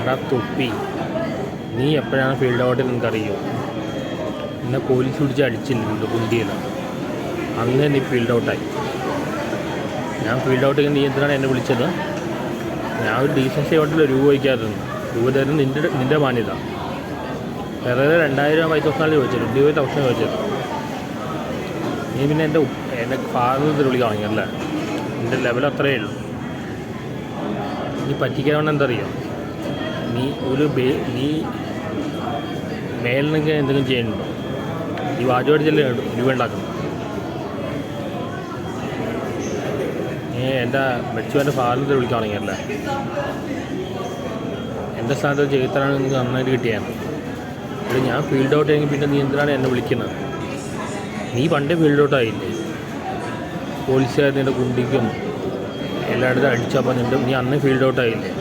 എടാ തൊപ്പി, നീ എപ്പോഴാണ് ഫീൽഡ് ഔട്ട് നിനക്കറിയോ? എന്നെ പോലീസ് പിടിച്ച് അടിച്ചില്ല കുണ്ടിയിൽ, അന്ന് നീ ഫീൽഡ് ഔട്ടായി. ഞാൻ ഫീൽഡ് ഔട്ട് നീ എന്തിനാണ് എന്നെ വിളിച്ചത്? ഞാൻ ഒരു ഡീസൻസി ആയിട്ടുള്ള രൂപ വയ്ക്കാറുണ്ട്. രൂപ തരുന്നത് നിൻ്റെ മാന്യത. വേറെ 2000 പൈസ ചോദിച്ചത്, 20,000 ചോദിച്ചത്. നീ പിന്നെ എൻ്റെ ഫാദർ വിളിക്കാൻ വാങ്ങിയല്ലേ? എൻ്റെ ലെവൽ അത്രയേ ഉള്ളൂ. നീ പറ്റിക്കാൻ എന്തറിയോ? നീ മേലിൽ നിന്ന് എന്തെങ്കിലും ചെയ്യുന്നുണ്ടോ? ഈ വാചകടിച്ചല്ലേ രൂപ ഉണ്ടാക്കുന്നു. നീ എൻ്റെ മെച്ചുവിൻ്റെ ഫാദറിനെ വിളിക്കാൻ തുടങ്ങിയല്ലേ? എൻ്റെ സ്ഥാനത്ത് ചെയ്തതാണ് നിങ്ങൾക്ക് നന്നായിട്ട് കിട്ടിയാണ്. ഇവിടെ ഞാൻ ഫീൽഡ് ഔട്ട് ആയെങ്കിൽ പിന്നെ നീ എന്തിനാണ് എന്നെ വിളിക്കുന്നത്? നീ പണ്ടേ ഫീൽഡ് ഔട്ട് ആയില്ലേ? പോലീസുകാർ നിൻ്റെ കുണ്ടിക്കും എല്ലായിടത്തും അടിച്ചപ്പോൾ നീ അന്നേ ഫീൽഡ് ഔട്ട് ആയില്ലേ?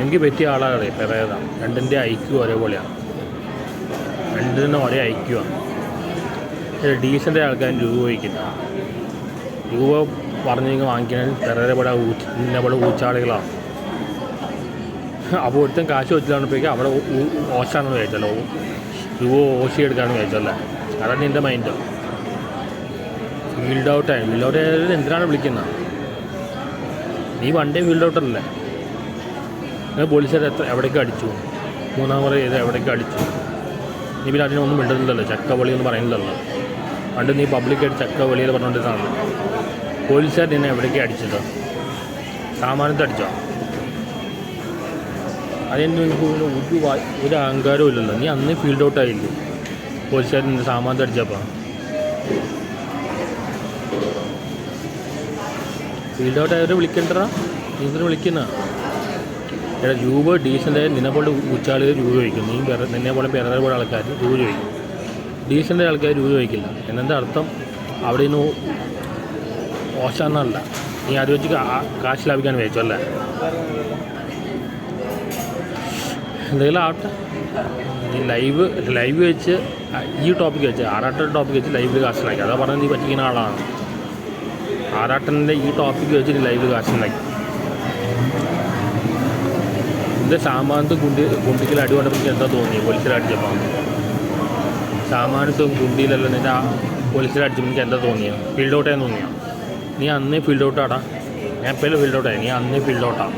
എനിക്ക് പറ്റിയ ആളാണ് പെരേത. രണ്ടിൻ്റെ ഐക്യു ഒരേപോലെയാണ്, രണ്ടിനും ഒരേ ഐക്യമാണ്. ഡീസൻ്റ് ആൾക്കാർ രൂപ വയ്ക്കില്ല. രൂപ പറഞ്ഞു വാങ്ങിക്കാൻ പെരേപോലെ പോലെ ഊച്ചാളികളാണ്. അപ്പോൾ ഒരുത്തൻ കാശ് വെച്ചിട്ടാകുമ്പോഴേക്കും അവിടെ ഓശാണെന്ന് വിചാരിച്ചല്ലോ, രൂപ ഓശി എടുക്കാമെന്ന് വിചാരിച്ചല്ലേ? അതാണ് നിൻ്റെ മൈൻഡ്. ഫീൽഡ് ഔട്ടായി എന്തിനാണ് വിളിക്കുന്നത്? നീ വണ്ടേ ഫീൽഡ് ഔട്ടല്ലേ? പോലീസുകാർ എവിടേക്ക് അടിച്ചു, 3-ാം മുറ ചെയ്ത് എവിടേക്ക് അടിച്ചു? നീ പിന്നെ അതിനൊന്നും മിണ്ടുന്നില്ലല്ലോ, ചക്കവളി എന്ന് പറയുന്നില്ലല്ലോ. പണ്ട് നീ പബ്ലിക്കായിട്ട് ചക്കവളിയിൽ പറഞ്ഞുകൊണ്ടിരുന്നതാണ്. പോലീസുകാർ നിന്നെ എവിടേക്ക് അടിച്ചത്? സാമാനത്തെ അടിച്ചോ? അതിന് ഒരു അഹങ്കാരവും ഇല്ലല്ലോ. നീ അന്ന് ഫീൽഡ് ഔട്ടായില്ലേ? പോലീസുകാർ നിൻ്റെ സാമാനത്തെ അടിച്ചപ്പോൾ ഫീൽഡ് ഔട്ട് ആയവരെ വിളിക്കണ്ടടാ. നീ ഇതിന് വിളിക്കുന്ന എടാ രൂപ ഡീസൻ്റായ നിന്നെപ്പോലെ ഉച്ചാളികൾ രൂപ ചോദിക്കും. നീ നിന്നെപ്പോലെ പിറകെ പോലെ ആൾക്കാർ രൂപ ചോദിക്കും. ഡീസൻ്റായ ആൾക്കാർ രൂപ ചോദിക്കില്ല. എന്നതിൻ്റെ അർത്ഥം അവിടെ നിന്ന് മോശമെന്നല്ല. നീ അത് വെച്ച് കാശ് ലാഭിക്കാൻ വിചാരിച്ചു അല്ലേ? എന്തെങ്കിലും ആവട്ടെ. നീ ലൈവ് വെച്ച് ഈ ടോപ്പിക്ക് വെച്ച് ആറാട്ടൻ്റെ ടോപ്പിക്ക് വെച്ച് ലൈവിൽ കാശിലാക്കി. അതാ പറഞ്ഞത് നീ പറ്റിക്കുന്ന ആളാണ്. ആറാട്ടൻ്റെ ഈ ടോപ്പിക്ക് വെച്ച് നീ ലൈവിൽ കാശിലാക്കി. എൻ്റെ സാമാനത്തും കുണ്ടിക്കൽ അടി കൊണ്ടപ്പോൾ എന്താ തോന്നി? പോലീസിൽ അടിച്ചപ്പോൾ സാമാനത്തും കുണ്ടിയിലെല്ലാം നിൻ്റെ പോലീസിൽ അടിച്ചപ്പോൾ എനിക്ക് എന്താ തോന്നിയാണ്? ഫീൽഡ് ഔട്ടായെന്ന് തോന്നിയാണ്? നീ അന്നേ ഫീൽഡ് ഔട്ടാടാ. ഞാൻ എപ്പോഴും ഫീൽഡ് ഔട്ടായി. നീ അന്നേ ഫീൽഡ് ഔട്ടാണ്.